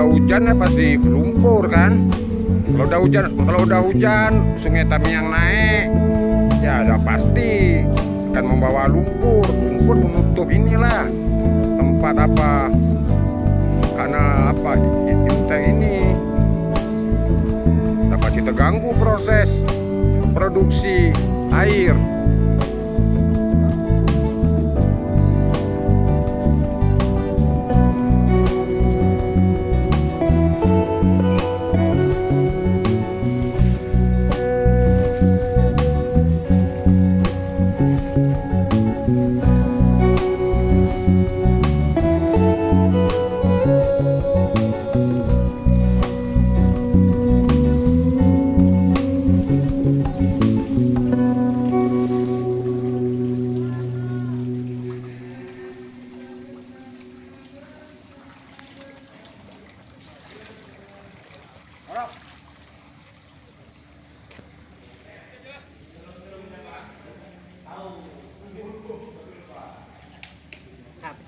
udah hujan ya pasti lumpur kan. Kalau udah hujan Sungai Tamiang naik, ya udah pasti akan membawa lumpur. Lumpur menutup inilah tempat apa, karena apa, inteng ini dapat terganggu proses produksi air.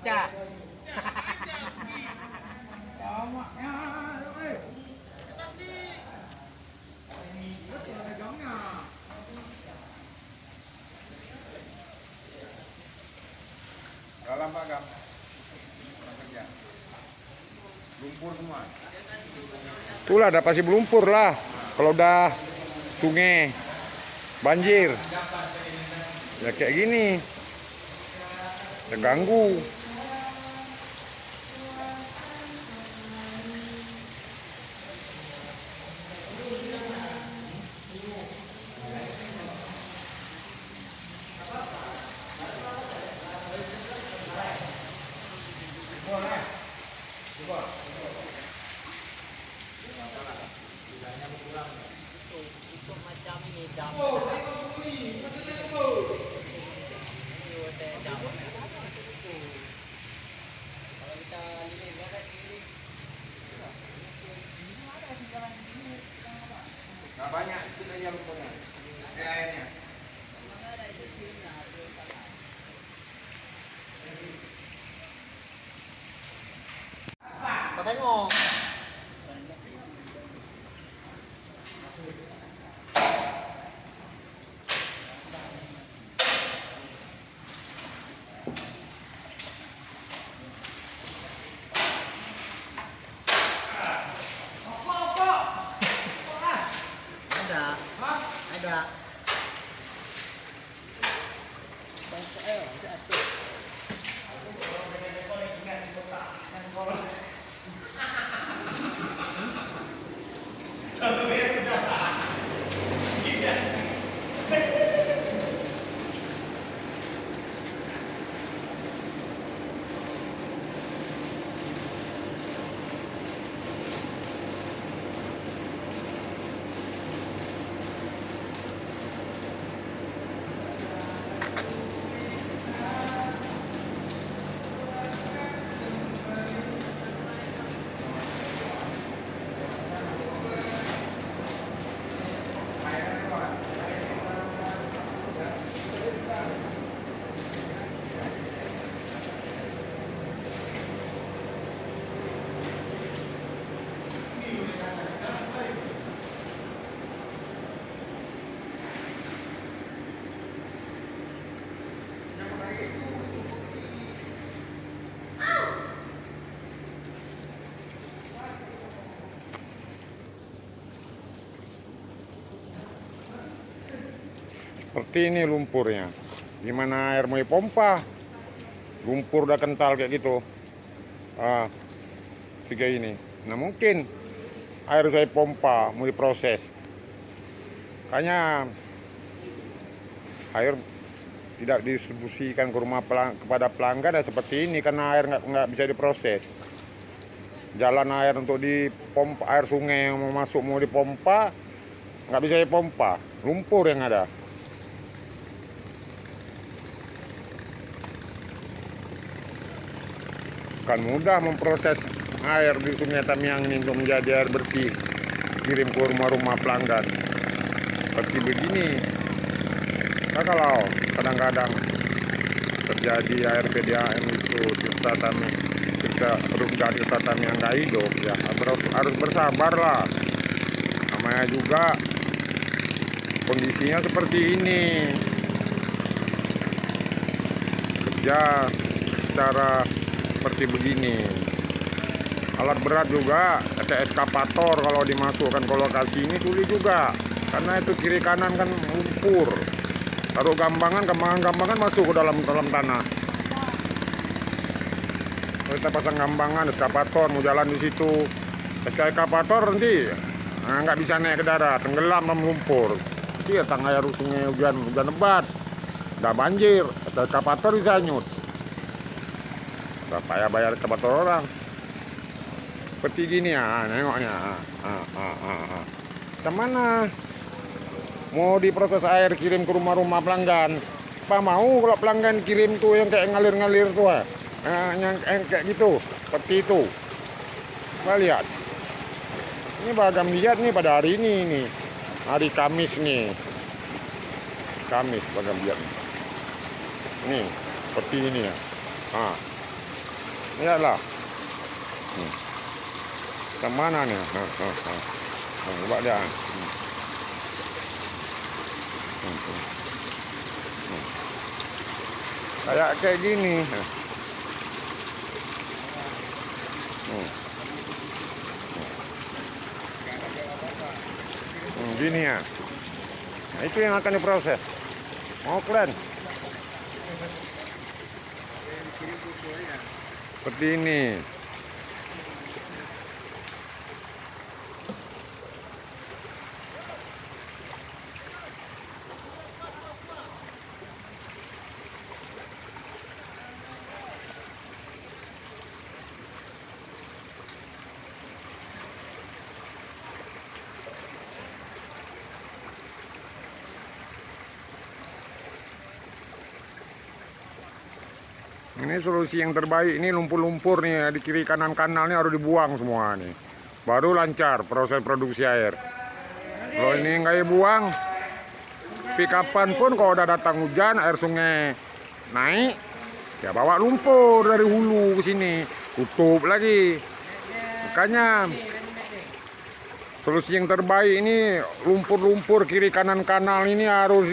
Pecah. Dalam Pak Gam, kerja lumpur semua. Itulah ada pasti berlumpur lah. Kalau udah sungai banjir, ya kayak gini, terganggu. Itu macam ini dam. Kalau kita lilit kan Nggak banyak, sedikit aja lumpurnya. Airnya. Kau tengok. Ada. Seperti ini lumpurnya. Gimana air mau dipompa? Lumpur udah kental kayak gitu. Tiga ini. Nah mungkin air saya pompa mau diproses. Kayaknya air tidak didistribusikan ke rumah kepada pelanggan ya seperti ini karena air nggak bisa diproses. Jalan air untuk dipompa, air sungai yang mau masuk mau dipompa nggak bisa dipompa, lumpur yang ada. Kan mudah memproses air di Sungai Tamiang ini untuk menjadi air bersih, kirim ke rumah-rumah pelanggan. Seperti begini. Nah, kalau kadang-kadang terjadi air PDAM itu di Tamiang kita Perumda Tirta Tamiang nggak hidup ya harus bersabar lah. Namanya juga kondisinya seperti ini, kerja secara seperti begini. Alat berat juga, ada eskapator kalau dimasukkan ke lokasi ini sulit juga, karena itu kiri kanan kan lumpur. Taruh gambangan masuk ke dalam tanah. Kalau kita pasang gambangan, eskapator mau jalan di situ, eskapator nanti nggak bisa naik ke darat, tenggelam dalam lumpur. Nanti datang air sungai hujan lebat, udah banjir, eskapator bisa hanyut. Berapa ya bayar eskapator orang? Seperti gini ya, nengoknya. Mana mau diproses air kirim ke rumah-rumah pelanggan? Apa mau kalau pelanggan kirim tuh yang kayak ngalir-ngalir tuh yang kayak gitu, seperti itu. Coba lihat. Ini bagam lihat nih pada hari ini nih. Hari Kamis nih. Kamis bagam lihat nih. Nih, seperti ini ya. Lihatlah. Kemana nih? Coba dia. Kayak gini. Gini ya. Nah, itu yang akan diproses. Mau keren. Seperti ini. Ini solusi yang terbaik. Ini lumpur-lumpur nih di kiri kanan kanalnya harus dibuang semua nih. Baru lancar proses produksi air. Kalau ini nggak dibuang, tapi kapanpun kalau udah datang hujan, air sungai naik, ya bawa lumpur dari hulu ke sini, tutup lagi. Makanya solusi yang terbaik ini lumpur-lumpur kiri kanan kanal ini harus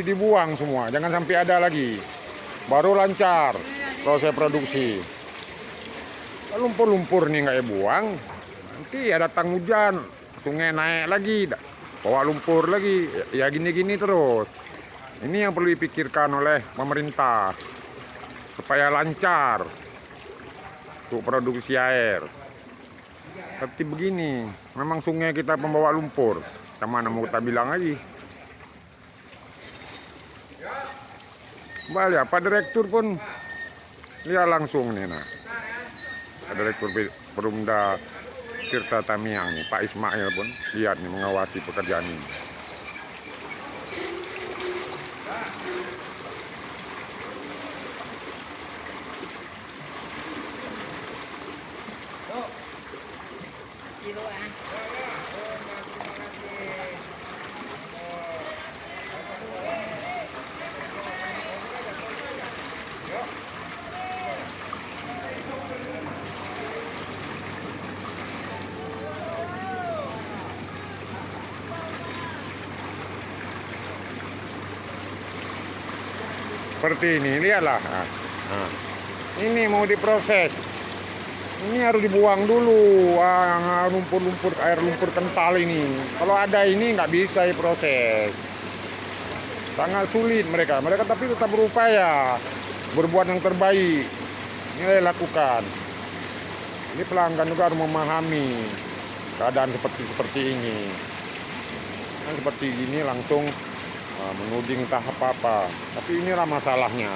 dibuang semua, jangan sampai ada lagi. Baru lancar proses produksi. Lumpur-lumpur nih nggak dibuang, nanti ya datang hujan, sungai naik lagi, bawa lumpur lagi, ya gini-gini terus. Ini yang perlu dipikirkan oleh pemerintah supaya lancar untuk produksi air. Seperti begini, memang sungai kita pembawa lumpur, mana mau kita bilang lagi. Balik, Pak Direktur pun lihat langsung nih, nah. Pak Direktur Perumda Tirta Tamiang nih, Pak Ismail pun lihat nih mengawasi pekerjaan ini. Seperti ini, lihatlah. Ini mau diproses. Ini harus dibuang dulu lumpur-lumpur, air lumpur kental ini. Kalau ada ini nggak bisa diproses. Sangat sulit mereka tapi tetap berupaya berbuat yang terbaik. Ini lakukan. Ini pelanggan juga harus memahami keadaan seperti ini. Nah, seperti ini langsung menuding entah apa-apa, tapi inilah masalahnya.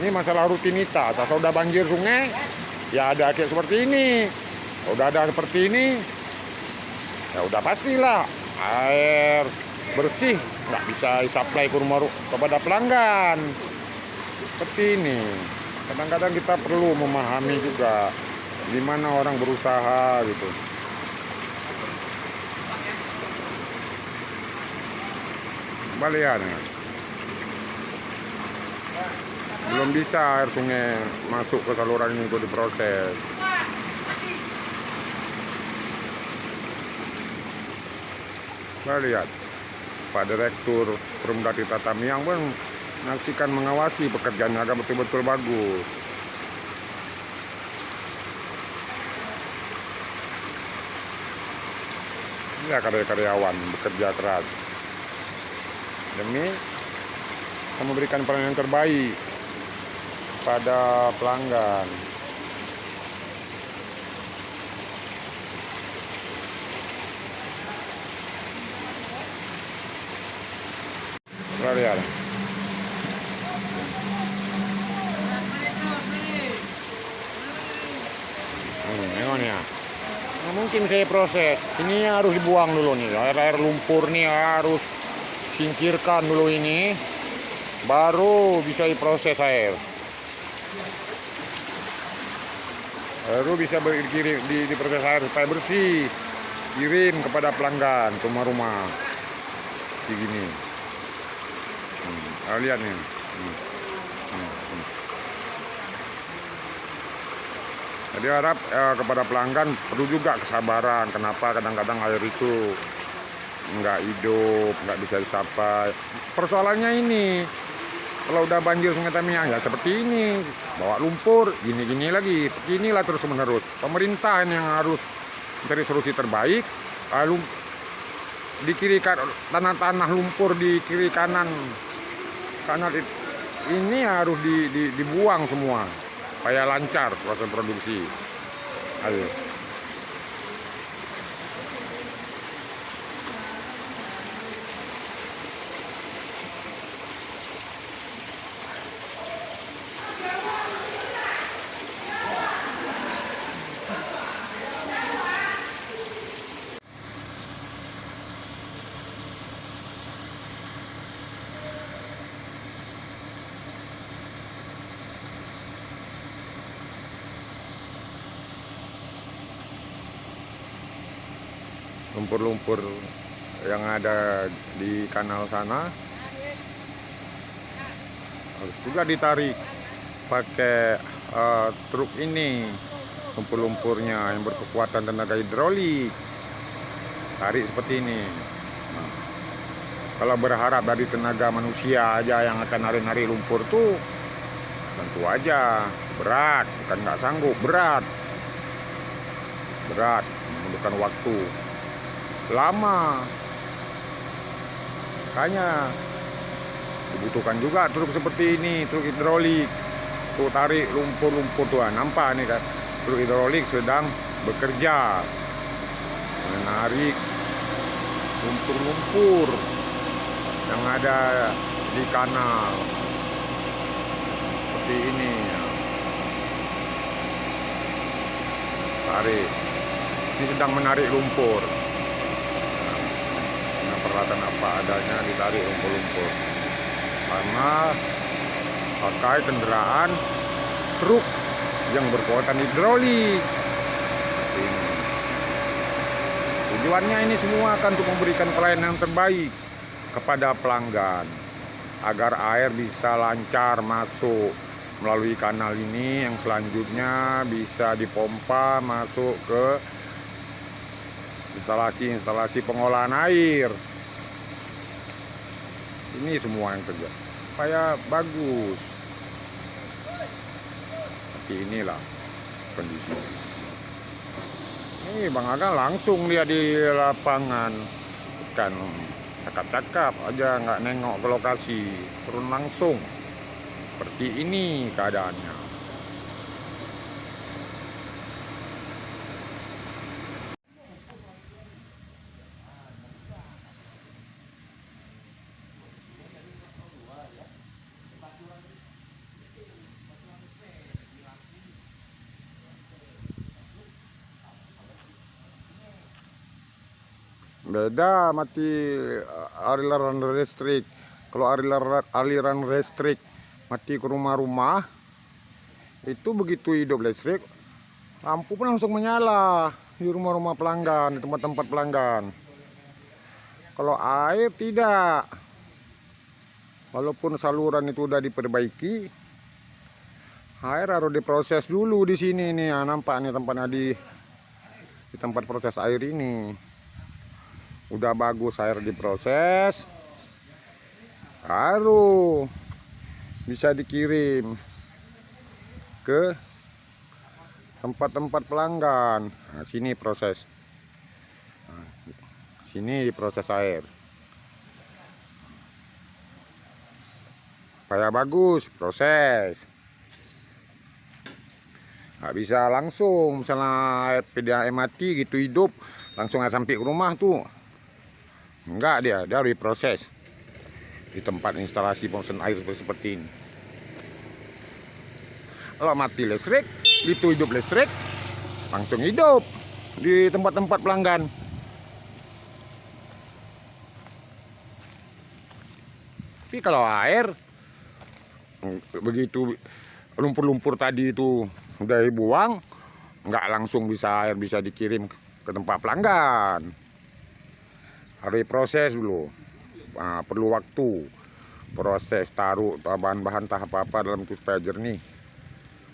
Ini masalah rutinitas. Asal udah banjir sungai, ya ada kayak seperti ini. Udah ada seperti ini, ya udah pastilah air bersih nggak bisa supply ke rumah kepada pelanggan. Seperti ini. Kadang-kadang kita perlu memahami juga gimana orang berusaha gitu. Balian. belum bisa air sungai masuk ke saluran ini untuk diproses. Nah, lihat Pak Direktur Perumda Tirta Tamiang pun menyaksikan, mengawasi pekerjaannya agar betul-betul bagus. Ya, karyawan bekerja keras demi memberikan pelayanan yang terbaik pada pelanggan. Lihat. Tengok nih ya. Nah, mungkin saya proses. Ini harus dibuang dulu nih. Air lumpur nih harus singkirkan dulu ini. Baru bisa diproses air. Baru bisa diproses air supaya bersih. Kirim kepada pelanggan ke rumah-rumah. Begini. Lihat nih. Jadi harap kepada pelanggan perlu juga kesabaran. Kenapa kadang-kadang air itu nggak hidup, nggak bisa disapai. Persoalannya ini, kalau udah banjir Sungai Tamiang ya seperti ini, bawa lumpur, gini-gini lagi, inilah terus menerus. Pemerintah yang harus mencari solusi terbaik. Lalu di kiri tanah lumpur di kiri kanan kanal ini harus dibuang semua supaya lancar proses produksi. Ayo. Lumpur-lumpur yang ada di kanal sana harus juga ditarik pakai truk ini, lumpur-lumpurnya yang berkekuatan tenaga hidrolik, tarik seperti ini. Nah, kalau berharap dari tenaga manusia aja yang akan narik-narik lumpur tuh tentu aja berat, bukan nggak sanggup, berat, membutuhkan waktu lama. Makanya dibutuhkan juga truk seperti ini, truk hidrolik, untuk tarik lumpur-lumpur tuh. Nampak nih kan, truk hidrolik sedang bekerja menarik lumpur-lumpur yang ada di kanal seperti ini. Tarik, ini sedang menarik lumpur. Peralatan apa adanya ditarik lumpur-lumpur karena pakai kendaraan truk yang berkekuatan hidrolik. Tujuannya ini semua akan untuk memberikan pelayanan yang terbaik kepada pelanggan agar air bisa lancar masuk melalui kanal ini, yang selanjutnya bisa dipompa masuk ke instalasi pengolahan air. Ini semua yang terjadi supaya bagus. Seperti inilah kondisi. Ini Bang Aga langsung lihat di lapangan, kan cakap-cakap aja, nggak nengok ke lokasi, turun langsung. Seperti ini keadaannya. Beda mati aliran listrik. Kalau aliran listrik mati ke rumah-rumah, itu begitu hidup listrik, lampu pun langsung menyala di rumah-rumah pelanggan, di tempat-tempat pelanggan. Kalau air tidak, walaupun saluran itu sudah diperbaiki, Air harus diproses dulu di sini nih. Ya, nampak nih tempatnya di tempat proses air ini. Udah bagus air diproses, baru bisa dikirim ke tempat-tempat pelanggan. Nah, sini proses. Nah, sini diproses air. Supaya bagus proses. Nggak bisa langsung misalnya air PDAM mati gitu hidup langsung sampai ke rumah tuh. Enggak, dia harus diproses di tempat instalasi pemrosesan air seperti ini. Kalau mati listrik, itu hidup listrik, langsung hidup di tempat-tempat pelanggan. Tapi kalau air begitu lumpur-lumpur tadi itu udah dibuang, nggak langsung bisa air bisa dikirim ke tempat pelanggan. Harus diproses dulu. Nah, perlu waktu proses, taruh bahan-bahan tahap apa dalam itu supaya jernih,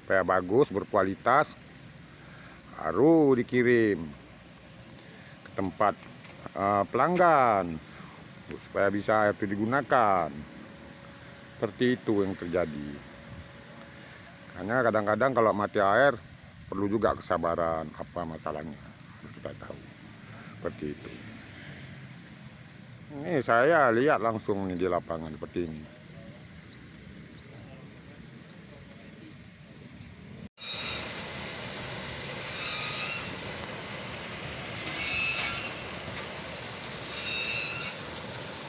supaya bagus, berkualitas, baru dikirim ke tempat pelanggan supaya bisa air itu digunakan. Seperti itu yang terjadi. Hanya kadang-kadang kalau mati air perlu juga kesabaran, apa masalahnya kita tahu. Seperti itu. Ini saya lihat langsung nih di lapangan seperti ini.